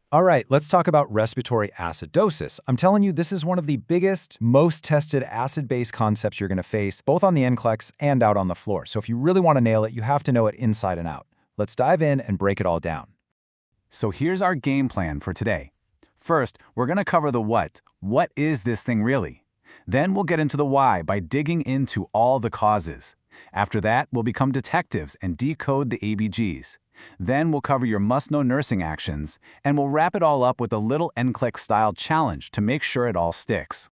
All right, let's talk about respiratory acidosis. I'm telling you, this is one of the biggest, most tested acid-base concepts you're going to face, both on the NCLEX and out on the floor. So if you really want to nail it, you have to know it inside and out. Let's dive in and break it all down. So here's our game plan for today. First, we're going to cover the what. What is this thing really? Then we'll get into the why by digging into all the causes. After that, we'll become detectives and decode the ABGs. Then we'll cover your must-know nursing actions, and we'll wrap it all up with a little NCLEX-style challenge to make sure it all sticks.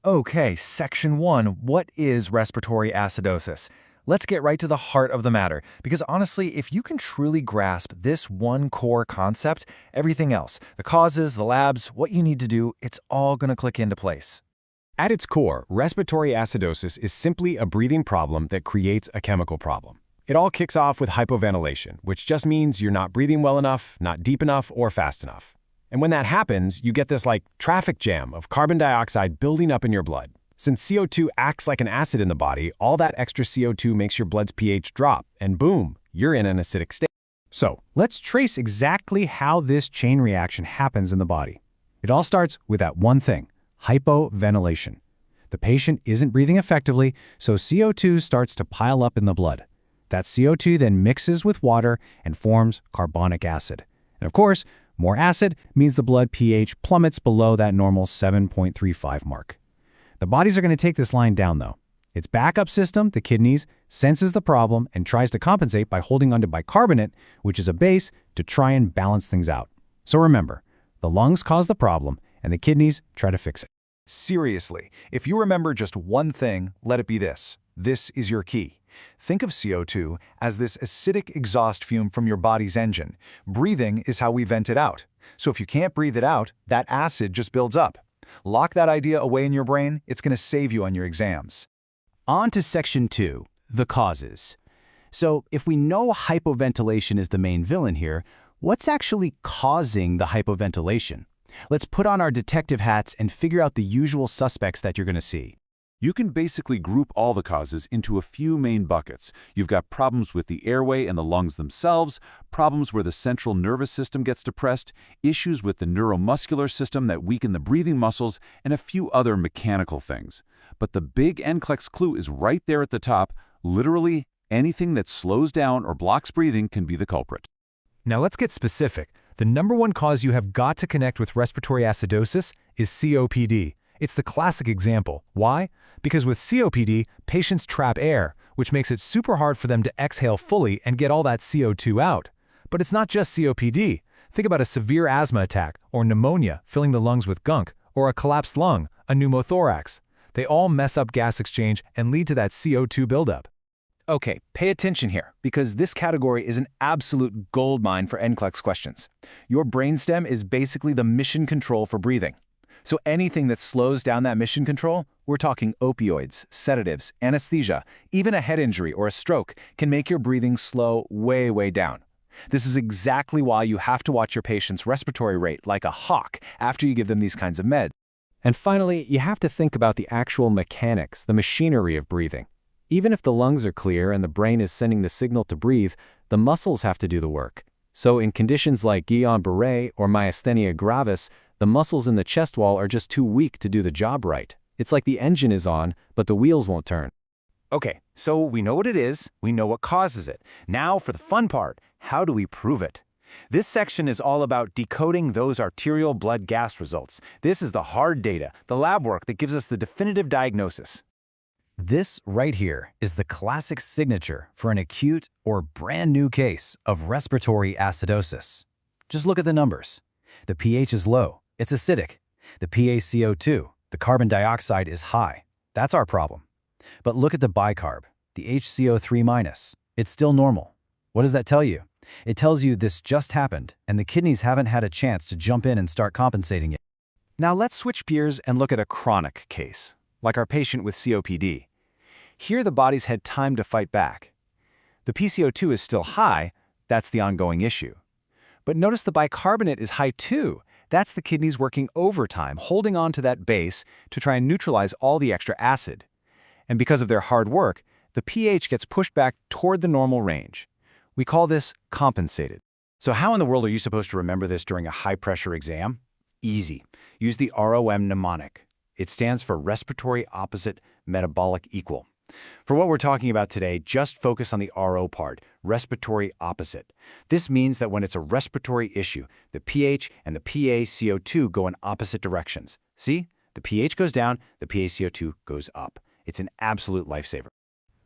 Okay, Section 1, what is respiratory acidosis? Let's get right to the heart of the matter, because honestly, if you can truly grasp this one core concept, everything else, the causes, the labs, what you need to do, it's all going to click into place. At its core, respiratory acidosis is simply a breathing problem that creates a chemical problem. It all kicks off with hypoventilation, which just means you're not breathing well enough, not deep enough, or fast enough. And when that happens, you get this traffic jam of carbon dioxide building up in your blood. Since CO₂ acts like an acid in the body, all that extra CO₂ makes your blood's pH drop, and boom, you're in an acidic state. So, let's trace exactly how this chain reaction happens in the body. It all starts with that one thing, hypoventilation. The patient isn't breathing effectively, so CO₂ starts to pile up in the blood. That CO₂ then mixes with water and forms carbonic acid. And of course, more acid means the blood pH plummets below that normal 7.35 mark. The bodies are going to take this line down, though. Its backup system, the kidneys, senses the problem and tries to compensate by holding onto bicarbonate, which is a base, to try and balance things out. So remember, the lungs cause the problem, and the kidneys try to fix it. Seriously, if you remember just one thing, let it be this. This is your key. Think of CO₂ as this acidic exhaust fume from your body's engine. Breathing is how we vent it out. So if you can't breathe it out, that acid just builds up. Lock that idea away in your brain, it's going to save you on your exams. On to Section 2, the causes. So if we know hypoventilation is the main villain here, what's actually causing the hypoventilation? Let's put on our detective hats and figure out the usual suspects that you're going to see. You can basically group all the causes into a few main buckets. You've got problems with the airway and the lungs themselves, problems where the central nervous system gets depressed, issues with the neuromuscular system that weaken the breathing muscles, and a few other mechanical things. But the big NCLEX clue is right there at the top. Literally, anything that slows down or blocks breathing can be the culprit. Now let's get specific. The number one cause you have got to connect with respiratory acidosis is COPD. It's the classic example. Why? Because with COPD, patients trap air, which makes it super hard for them to exhale fully and get all that CO₂ out. But it's not just COPD. Think about a severe asthma attack, or pneumonia filling the lungs with gunk, or a collapsed lung, a pneumothorax. They all mess up gas exchange and lead to that CO₂ buildup. Okay, pay attention here, because this category is an absolute goldmine for NCLEX questions. Your brainstem is basically the mission control for breathing. So anything that slows down that mission control, we're talking opioids, sedatives, anesthesia, even a head injury or a stroke can make your breathing slow way down. This is exactly why you have to watch your patient's respiratory rate like a hawk after you give them these kinds of meds. And finally, you have to think about the actual mechanics, the machinery of breathing. Even if the lungs are clear and the brain is sending the signal to breathe, the muscles have to do the work. So in conditions like Guillain-Barré or myasthenia gravis, the muscles in the chest wall are just too weak to do the job right. It's like the engine is on, but the wheels won't turn. Okay, so we know what it is, we know what causes it. Now for the fun part, how do we prove it? This section is all about decoding those arterial blood gas results. This is the hard data, the lab work that gives us the definitive diagnosis. This right here is the classic signature for an acute or brand new case of respiratory acidosis. Just look at the numbers. The pH is low, it's acidic. The PaCO₂, the carbon dioxide, is high. That's our problem. But look at the bicarb, the HCO3-, it's still normal. What does that tell you? It tells you this just happened and the kidneys haven't had a chance to jump in and start compensating yet. Now let's switch gears and look at a chronic case, like our patient with COPD. Here the body's had time to fight back. The PaCO₂ is still high, that's the ongoing issue. But notice the bicarbonate is high too. That's the kidneys working overtime, holding on to that base to try and neutralize all the extra acid. And because of their hard work, the pH gets pushed back toward the normal range. We call this compensated. So how in the world are you supposed to remember this during a high-pressure exam? Easy. Use the ROM mnemonic. It stands for respiratory opposite metabolic equal. For what we're talking about today, just focus on the RO part, respiratory opposite. This means that when it's a respiratory issue, the pH and the PaCO₂ go in opposite directions. See? The pH goes down, the PaCO₂ goes up. It's an absolute lifesaver.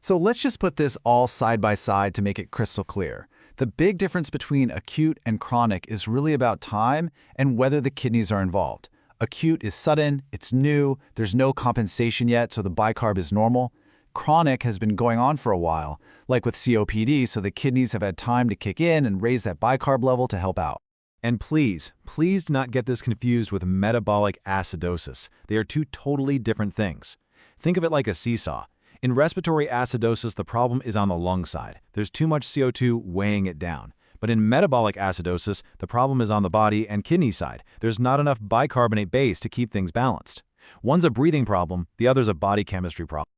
So let's just put this all side by side to make it crystal clear. The big difference between acute and chronic is really about time and whether the kidneys are involved. Acute is sudden, it's new, there's no compensation yet, so the bicarb is normal. Chronic has been going on for a while, like with COPD, so the kidneys have had time to kick in and raise that bicarb level to help out. And please do not get this confused with metabolic acidosis. They are two totally different things. Think of it like a seesaw. In respiratory acidosis, the problem is on the lung side. There's too much CO₂ weighing it down. But in metabolic acidosis, the problem is on the body and kidney side. There's not enough bicarbonate base to keep things balanced. One's a breathing problem, the other's a body chemistry problem.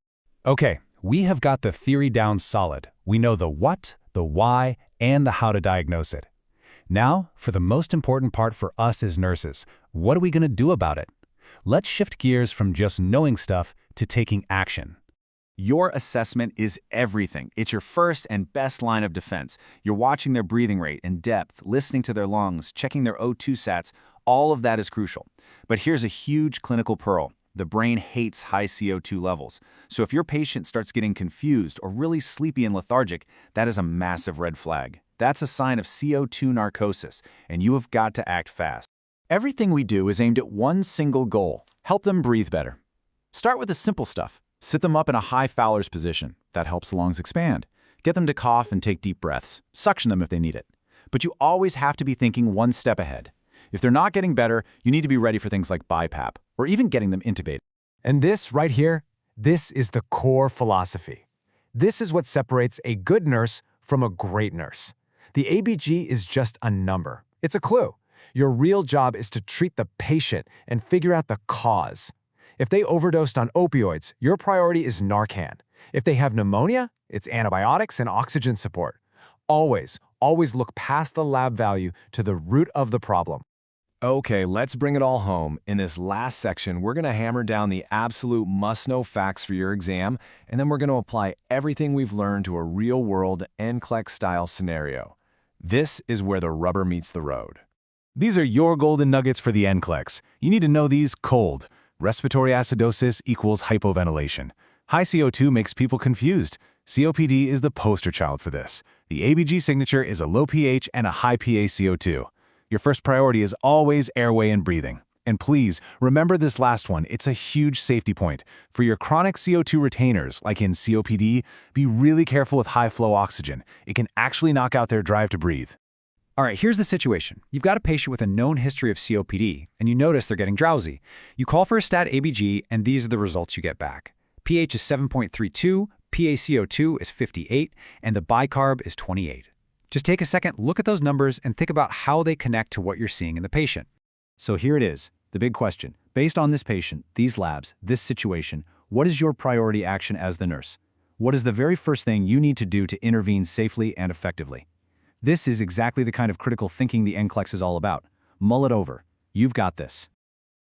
Okay, we have got the theory down solid. We know the what, the why, and the how to diagnose it. Now, for the most important part for us as nurses, what are we going to do about it? Let's shift gears from just knowing stuff to taking action. Your assessment is everything. It's your first and best line of defense. You're watching their breathing rate and depth, listening to their lungs, checking their O2 sats. All of that is crucial. But here's a huge clinical pearl. The brain hates high CO₂ levels. So if your patient starts getting confused or really sleepy and lethargic, that is a massive red flag. That's a sign of CO₂ narcosis, and you have got to act fast. Everything we do is aimed at one single goal: help them breathe better. Start with the simple stuff. Sit them up in a high Fowler's position. That helps the lungs expand. Get them to cough and take deep breaths. Suction them if they need it. But you always have to be thinking one step ahead. If they're not getting better, you need to be ready for things like BiPAP, or even getting them intubated. And this right here, this is the core philosophy. This is what separates a good nurse from a great nurse. The ABG is just a number. It's a clue. Your real job is to treat the patient and figure out the cause. If they overdosed on opioids, your priority is Narcan. If they have pneumonia, it's antibiotics and oxygen support. Always look past the lab value to the root of the problem. Okay, let's bring it all home. In this last section, we're going to hammer down the absolute must-know facts for your exam, and then we're going to apply everything we've learned to a real-world NCLEX-style scenario. This is where the rubber meets the road. These are your golden nuggets for the NCLEX. You need to know these cold. Respiratory acidosis equals hypoventilation. High CO₂ makes people confused. COPD is the poster child for this. The ABG signature is a low pH and a high PaCO₂. Your first priority is always airway and breathing. And please, remember this last one. It's a huge safety point. For your chronic CO₂ retainers, like in COPD, be really careful with high-flow oxygen. It can actually knock out their drive to breathe. All right, here's the situation. You've got a patient with a known history of COPD, and you notice they're getting drowsy. You call for a stat ABG, and these are the results you get back. pH is 7.32, PaCO₂ is 58, and the bicarb is 28. Just take a second, look at those numbers, and think about how they connect to what you're seeing in the patient. So here it is, the big question. Based on this patient, these labs, this situation, what is your priority action as the nurse? What is the very first thing you need to do to intervene safely and effectively? This is exactly the kind of critical thinking the NCLEX is all about. Mull it over. You've got this.